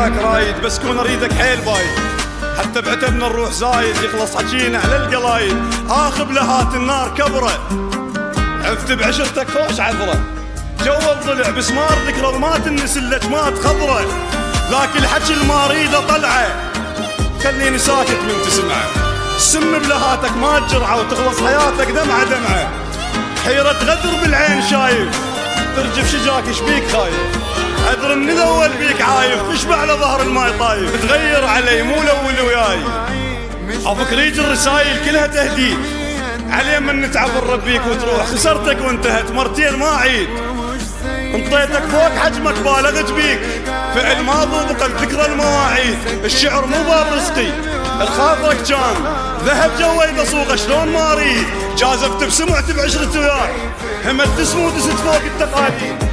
وياك رايد، بس كون اريدك حيل بايد، حتى بعتبنا الروح زايد، يخلص حكينا على القلايد. اخب لهات النار كبره، عفت بعشرتك فوش عذره، جو الضلع بسمار ذكرى وما تنسل لك ما تخضره، ذاك الحكي الما اريده طلعه، خليني ساكت من تسمعه. السم بلهاتك ما تجرعه، وتخلص حياتك دمعه دمعه، حيرة غدر بالعين شايف، ترجف شجاك شبيك خايف، عذر من الاول بيك عايف، تشبع على ظهر الماي طايف، تغير علي مو الاول وياي، عفكريج الرسايل كلها تهديد، علي من نتعب نربيك وتروح، خسرتك وانتهت مرتين ما عيد، انطيتك فوق حجمك بالغت بيك، فعل ماضي بقلب ذكرى المواعيد، الشعر مو باب رزقي الخاطرك كان، ذهب جوي بسوقه شلون ما اريد، جازفت بسمعت بعشرة وياك، همت تسمو دست فوق التقاليد.